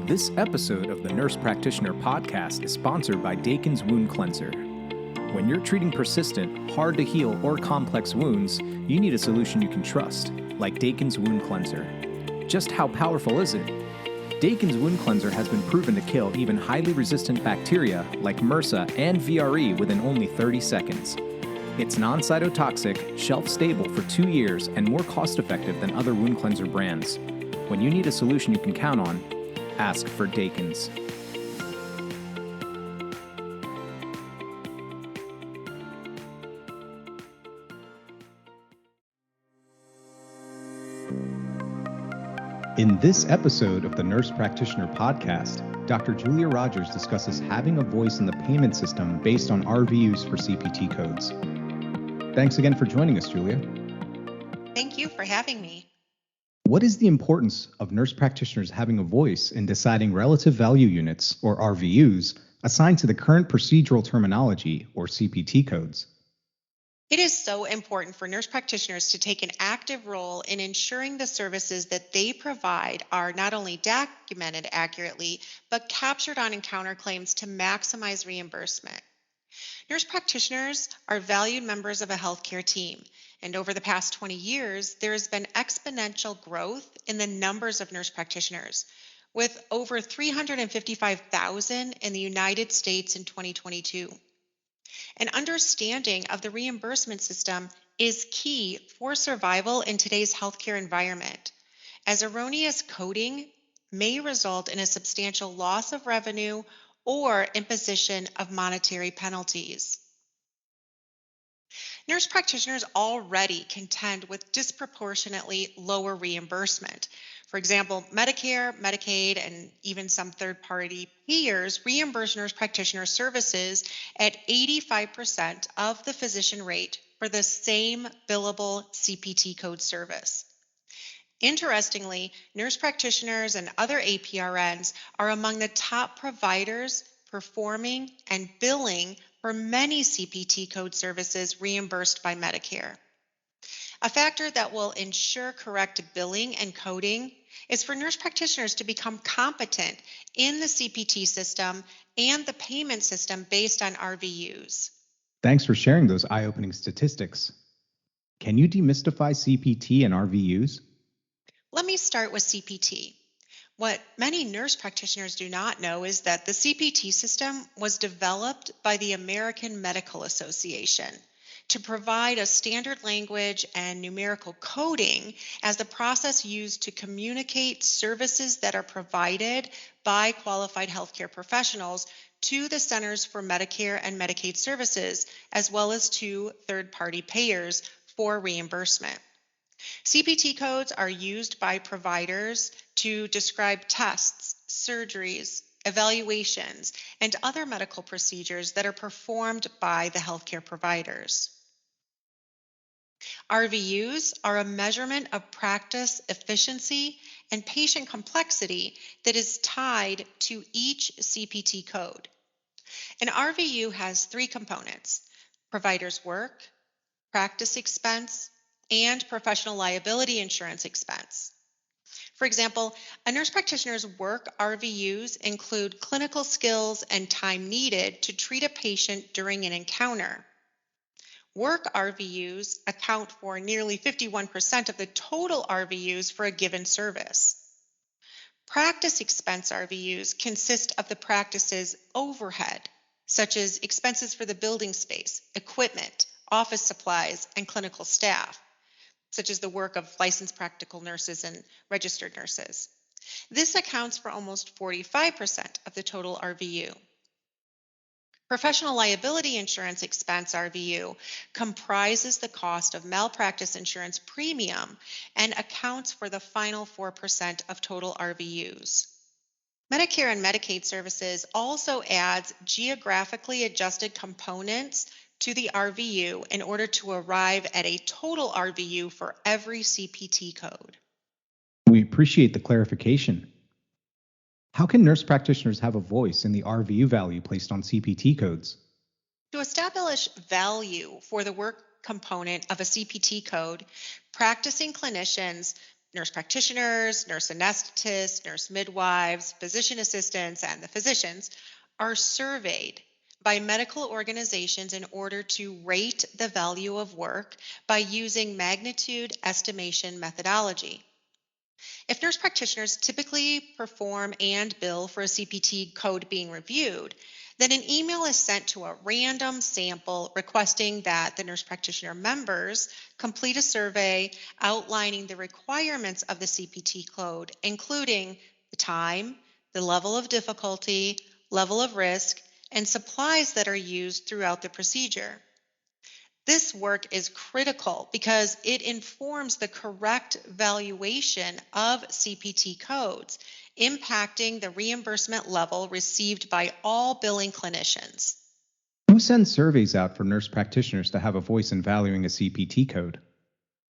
This episode of the Nurse Practitioner Podcast is sponsored by Dakin's Wound Cleanser. When you're treating persistent, hard-to-heal, or complex wounds, you need a solution you can trust, like Dakin's Wound Cleanser. Just how powerful is it? Dakin's Wound Cleanser has been proven to kill even highly resistant bacteria like MRSA and VRE within only 30 seconds. It's non-cytotoxic, shelf-stable for 2 years, and more cost-effective than other wound cleanser brands. When you need a solution you can count on, ask for Dakin's. In this episode of the Nurse Practitioner Podcast, Dr. Julia Rogers discusses having a voice in the payment system based on RVUs for CPT codes. Thanks again for joining us, Julia. Thank you for having me. What is the importance of nurse practitioners having a voice in deciding relative value units, or RVUs, assigned to the current procedural terminology, or CPT codes? It is so important for nurse practitioners to take an active role in ensuring the services that they provide are not only documented accurately, but captured on encounter claims to maximize reimbursement. Nurse practitioners are valued members of a healthcare team, and over the past 20 years, there has been exponential growth in the numbers of nurse practitioners, with over 355,000 in the United States in 2022. An understanding of the reimbursement system is key for survival in today's healthcare environment, as erroneous coding may result in a substantial loss of revenue or imposition of monetary penalties. Nurse practitioners already contend with disproportionately lower reimbursement. For example, Medicare, Medicaid, and even some third-party payers reimburse nurse practitioner services at 85% of the physician rate for the same billable CPT code service. Interestingly, nurse practitioners and other APRNs are among the top providers performing and billing for many CPT code services reimbursed by Medicare. A factor that will ensure correct billing and coding is for nurse practitioners to become competent in the CPT system and the payment system based on RVUs. Thanks for sharing those eye-opening statistics. Can you demystify CPT and RVUs? Let me start with CPT. What many nurse practitioners do not know is that the CPT system was developed by the American Medical Association to provide a standard language and numerical coding as the process used to communicate services that are provided by qualified healthcare professionals to the Centers for Medicare and Medicaid Services, as well as to third-party payers for reimbursement. CPT codes are used by providers to describe tests, surgeries, evaluations, and other medical procedures that are performed by the healthcare providers. RVUs are a measurement of practice efficiency and patient complexity that is tied to each CPT code. An RVU has 3 components: provider's work, practice expense, and professional liability insurance expense. For example, a nurse practitioner's work RVUs include clinical skills and time needed to treat a patient during an encounter. Work RVUs account for nearly 51% of the total RVUs for a given service. Practice expense RVUs consist of the practice's overhead, such as expenses for the building space, equipment, office supplies, and clinical staff, such as the work of licensed practical nurses and registered nurses. This accounts for almost 45% of the total RVU. Professional liability insurance expense RVU comprises the cost of malpractice insurance premium and accounts for the final 4% of total RVUs. Medicare and Medicaid Services also adds geographically adjusted components to the RVU in order to arrive at a total RVU for every CPT code. We appreciate the clarification. How can nurse practitioners have a voice in the RVU value placed on CPT codes? To establish value for the work component of a CPT code, practicing clinicians nurse practitioners, nurse anesthetists, nurse midwives, physician assistants, and the physicians are surveyed by medical organizations in order to rate the value of work by using magnitude estimation methodology. If nurse practitioners typically perform and bill for a CPT code being reviewed, then an email is sent to a random sample requesting that the nurse practitioner members complete a survey outlining the requirements of the CPT code, including the time, the level of difficulty, level of risk, and supplies that are used throughout the procedure. This work is critical because it informs the correct valuation of CPT codes, impacting the reimbursement level received by all billing clinicians. Who sends surveys out for nurse practitioners to have a voice in valuing a CPT code?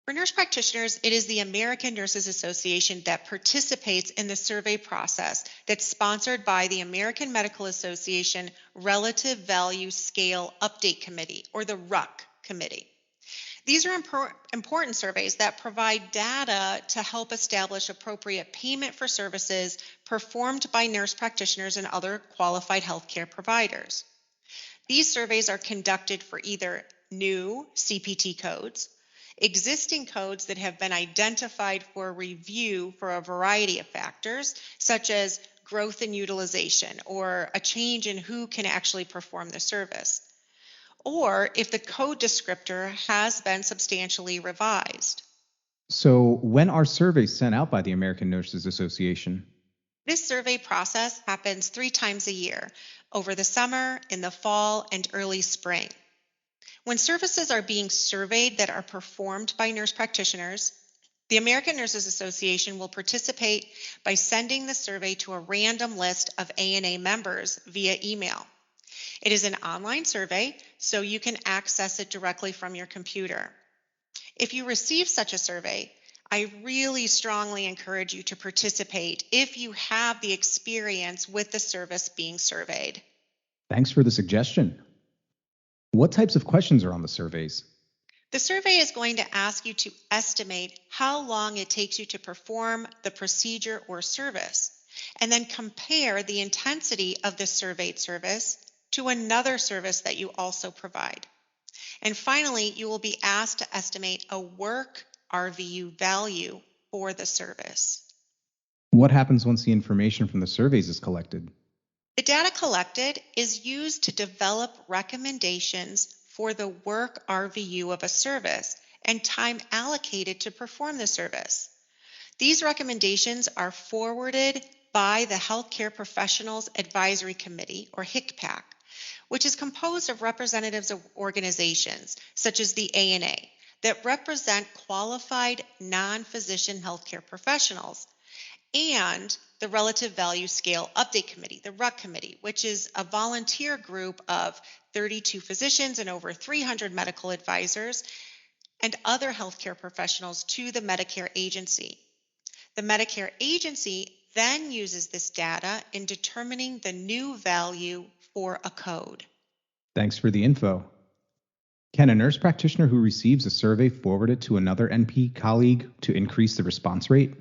For nurse practitioners, it is the American Nurses Association that participates in the survey process that's sponsored by the American Medical Association Relative Value Scale Update Committee, or the RUC Committee. These are important surveys that provide data to help establish appropriate payment for services performed by nurse practitioners and other qualified healthcare providers. These surveys are conducted for either new CPT codes, existing codes that have been identified for review for a variety of factors, such as growth in utilization or a change in who can actually perform the service, or if the code descriptor has been substantially revised. So, when are surveys sent out by the American Nurses Association? This survey process happens 3 times a year, over the summer, in the fall, and early spring. When services are being surveyed that are performed by nurse practitioners, the American Nurses Association will participate by sending the survey to a random list of ANA members via email. It is an online survey, so you can access it directly from your computer. If you receive such a survey, I really strongly encourage you to participate if you have the experience with the service being surveyed. Thanks for the suggestion. What types of questions are on the surveys? The survey is going to ask you to estimate how long it takes you to perform the procedure or service, and then compare the intensity of the surveyed service to another service that you also provide. And finally, you will be asked to estimate a work RVU value for the service. What happens once the information from the surveys is collected? The data collected is used to develop recommendations for the work RVU of a service and time allocated to perform the service. These recommendations are forwarded by the Healthcare Professionals Advisory Committee, or HCPAC, which is composed of representatives of organizations such as the ANA that represent qualified non-physician healthcare professionals, and the Relative Value Scale Update Committee, the RUC Committee, which is a volunteer group of 32 physicians and over 300 medical advisors and other healthcare professionals to the Medicare agency. The Medicare agency then uses this data in determining the new value for a code. Thanks for the info. Can a nurse practitioner who receives a survey forward it to another NP colleague to increase the response rate?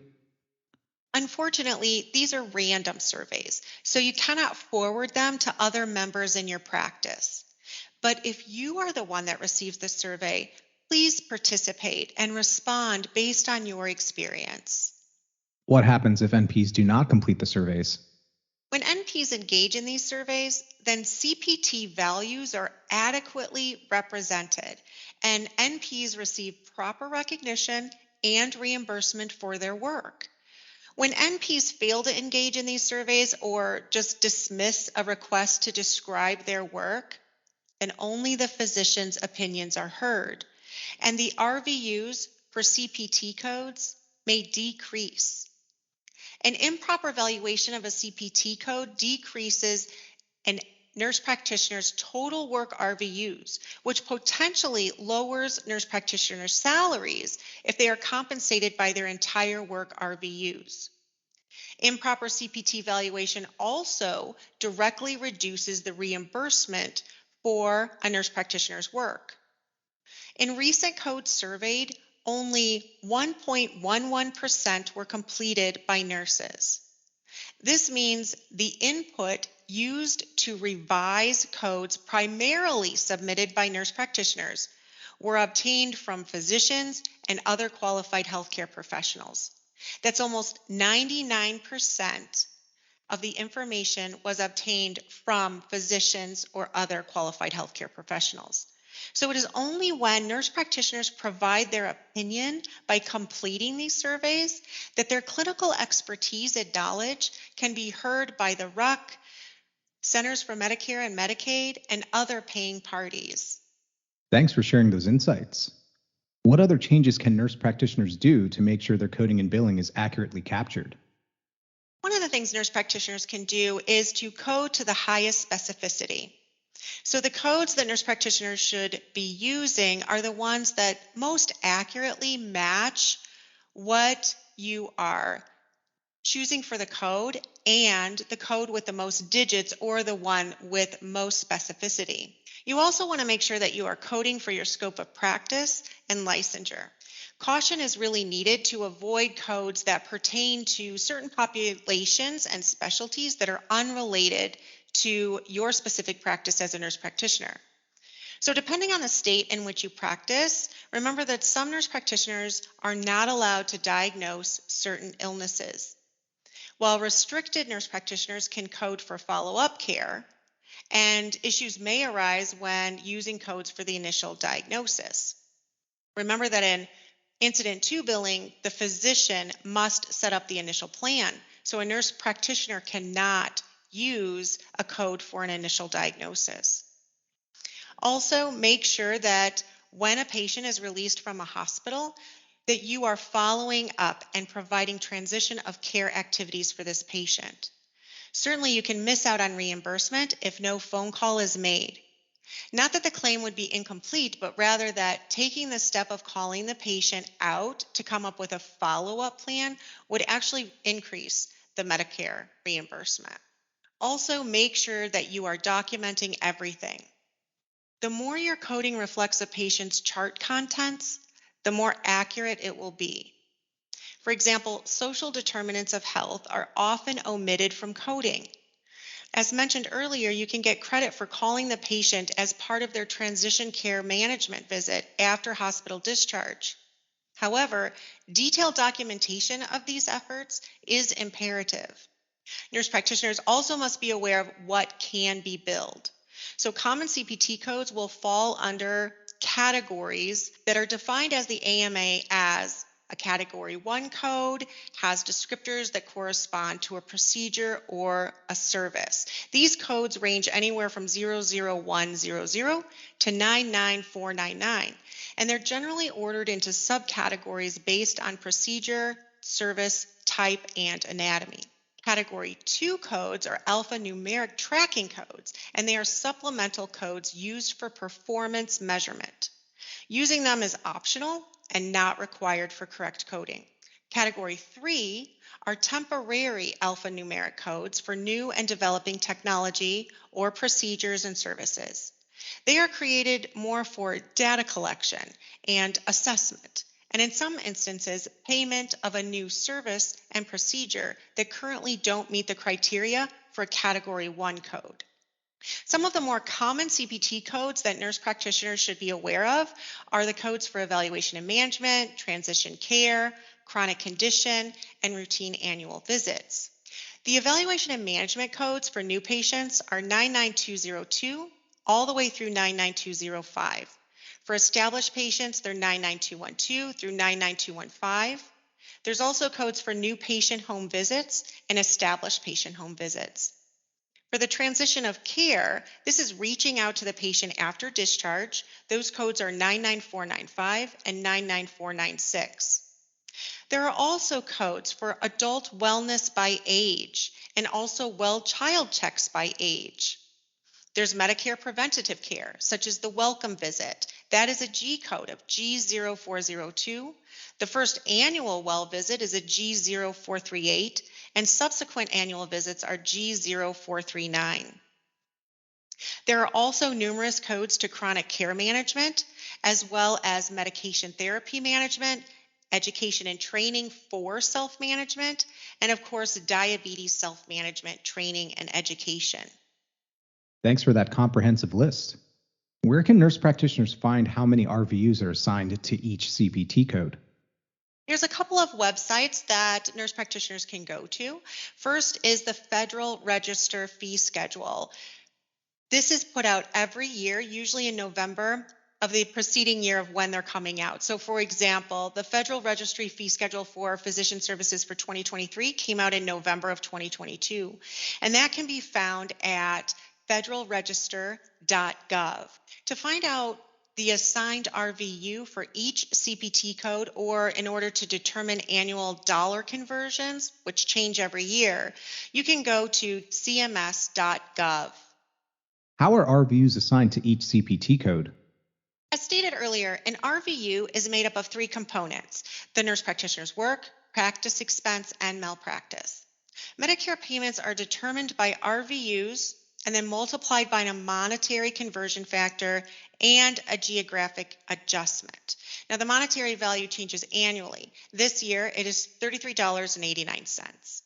Unfortunately, these are random surveys, so you cannot forward them to other members in your practice. But if you are the one that receives the survey, please participate and respond based on your experience. What happens if NPs do not complete the surveys? When NPs engage in these surveys, then CPT values are adequately represented, and NPs receive proper recognition and reimbursement for their work. When NPs fail to engage in these surveys or just dismiss a request to describe their work, then only the physician's opinions are heard, and the RVUs for CPT codes may decrease. An improper valuation of a CPT code decreases a nurse practitioner's total work RVUs, which potentially lowers nurse practitioner salaries if they are compensated by their entire work RVUs. Improper CPT valuation also directly reduces the reimbursement for a nurse practitioner's work. In recent codes surveyed, only 1.11% were completed by nurses. This means the input used to revise codes primarily submitted by nurse practitioners were obtained from physicians and other qualified healthcare professionals. That's almost 99% of the information was obtained from physicians or other qualified healthcare professionals. So it is only when nurse practitioners provide their opinion by completing these surveys that their clinical expertise and knowledge can be heard by the RUC, Centers for Medicare and Medicaid, and other paying parties. Thanks for sharing those insights. What other changes can nurse practitioners do to make sure their coding and billing is accurately captured? One of the things nurse practitioners can do is to code to the highest specificity. So the codes that nurse practitioners should be using are the ones that most accurately match what you are choosing for the code and the code with the most digits or the one with most specificity. You also want to make sure that you are coding for your scope of practice and licensure. Caution is really needed to avoid codes that pertain to certain populations and specialties that are unrelated to your specific practice as a nurse practitioner. So depending on the state in which you practice, remember that some nurse practitioners are not allowed to diagnose certain illnesses, while restricted nurse practitioners can code for follow-up care, and issues may arise when using codes for the initial diagnosis. Remember that in Incident 2 billing, the physician must set up the initial plan, so a nurse practitioner cannot use a code for an initial diagnosis. Also, make sure that when a patient is released from a hospital, that you are following up and providing transition of care activities for this patient. Certainly, you can miss out on reimbursement if no phone call is made. Not that the claim would be incomplete, but rather that taking the step of calling the patient out to come up with a follow-up plan would actually increase the Medicare reimbursement. Also, make sure that you are documenting everything. The more your coding reflects a patient's chart contents, the more accurate it will be. For example, social determinants of health are often omitted from coding. As mentioned earlier, you can get credit for calling the patient as part of their transition care management visit after hospital discharge. However, detailed documentation of these efforts is imperative. Nurse practitioners also must be aware of what can be billed. So common CPT codes will fall under categories that are defined as the AMA as a Category 1 code, has descriptors that correspond to a procedure or a service. These codes range anywhere from 00100 to 99499, and they're generally ordered into subcategories based on procedure, service, type, and anatomy. Category 2 codes are alphanumeric tracking codes, and they are supplemental codes used for performance measurement. Using them is optional and not required for correct coding. Category 3 are temporary alphanumeric codes for new and developing technology or procedures and services. They are created more for data collection and assessment, and in some instances, payment of a new service and procedure that currently don't meet the criteria for a Category 1 code. Some of the more common CPT codes that nurse practitioners should be aware of are the codes for evaluation and management, transition care, chronic condition, and routine annual visits. The evaluation and management codes for new patients are 99202 all the way through 99205. For established patients, they're 99212 through 99215. There's also codes for new patient home visits and established patient home visits. For the transition of care, this is reaching out to the patient after discharge. Those codes are 99495 and 99496. There are also codes for adult wellness by age and also well child checks by age. There's Medicare preventative care, such as the welcome visit. That is a G code of G0402. The first annual well visit is a G0438, and subsequent annual visits are G0439. There are also numerous codes to chronic care management, as well as medication therapy management, education and training for self management, and of course, diabetes self management training and education. Thanks for that comprehensive list. Where can nurse practitioners find how many RVUs are assigned to each CPT code? There's a couple of websites that nurse practitioners can go to. First is the Federal Register Fee Schedule. This is put out every year, usually in November of the preceding year of when they're coming out. So for example, the Federal Registry Fee Schedule for Physician Services for 2023 came out in November of 2022. And that can be found at federalregister.gov. To find out the assigned RVU for each CPT code, or in order to determine annual dollar conversions, which change every year, you can go to cms.gov. How are RVUs assigned to each CPT code? As stated earlier, an RVU is made up of three components: the nurse practitioner's work, practice expense, and malpractice. Medicare payments are determined by RVUs and then multiplied by a monetary conversion factor and a geographic adjustment. Now, the monetary value changes annually. This year, it is $33.89.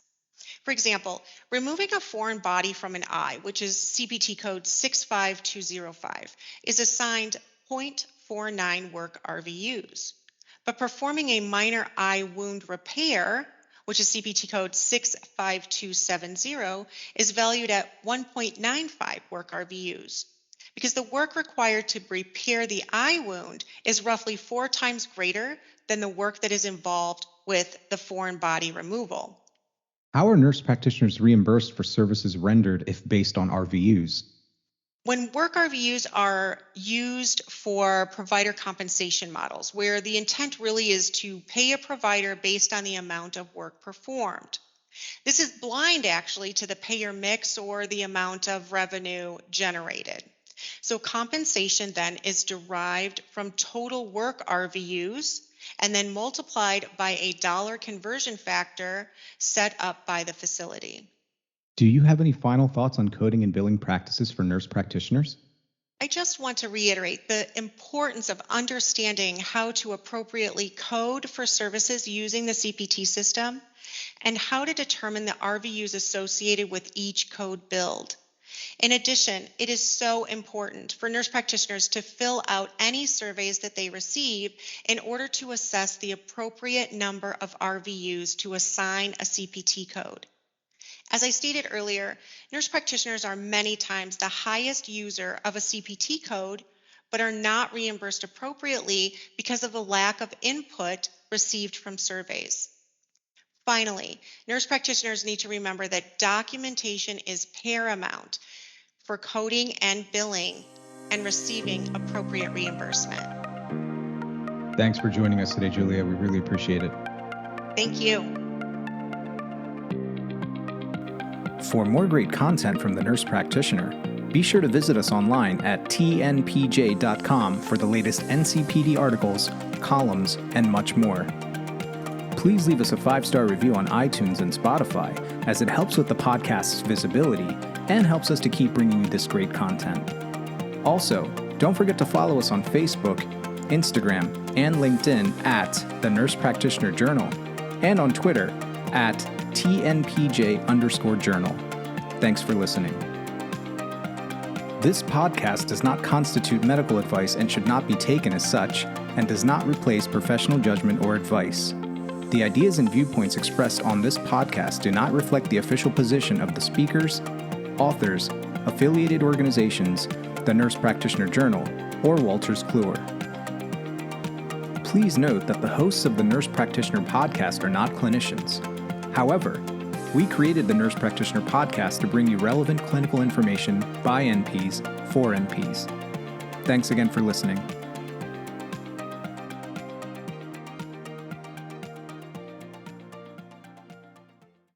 For example, removing a foreign body from an eye, which is CPT code 65205, is assigned 0.49 work RVUs. But performing a minor eye wound repair, which is CPT code 65270, is valued at 1.95 work RVUs, because the work required to repair the eye wound is roughly 4 times greater than the work that is involved with the foreign body removal. How are nurse practitioners reimbursed for services rendered if based on RVUs? When work RVUs are used for provider compensation models, where the intent really is to pay a provider based on the amount of work performed. This is blind actually to the payer mix or the amount of revenue generated. So compensation then is derived from total work RVUs and then multiplied by a dollar conversion factor set up by the facility. Do you have any final thoughts on coding and billing practices for nurse practitioners? I just want to reiterate the importance of understanding how to appropriately code for services using the CPT system and how to determine the RVUs associated with each code build. In addition, it is so important for nurse practitioners to fill out any surveys that they receive in order to assess the appropriate number of RVUs to assign a CPT code. As I stated earlier, nurse practitioners are many times the highest user of a CPT code, but are not reimbursed appropriately because of the lack of input received from surveys. Finally, nurse practitioners need to remember that documentation is paramount for coding and billing and receiving appropriate reimbursement. Thanks for joining us today, Julia. We really appreciate it. Thank you. For more great content from the nurse practitioner, be sure to visit us online at tnpj.com for the latest NCPD articles, columns, and much more. Please leave us a 5-star review on iTunes and Spotify, as it helps with the podcast's visibility and helps us to keep bringing you this great content. Also, don't forget to follow us on Facebook, Instagram, and LinkedIn at The Nurse Practitioner Journal, and on Twitter at TNPJ_journal. Thanks for listening. This podcast does not constitute medical advice and should not be taken as such, and does not replace professional judgment or advice. The ideas and viewpoints expressed on this podcast do not reflect the official position of the speakers, authors, affiliated organizations, the Nurse Practitioner Journal, or Wolters Kluwer. Please note that the hosts of the Nurse Practitioner podcast are not clinicians. However, we created the Nurse Practitioner podcast to bring you relevant clinical information by NPs for NPs. Thanks again for listening.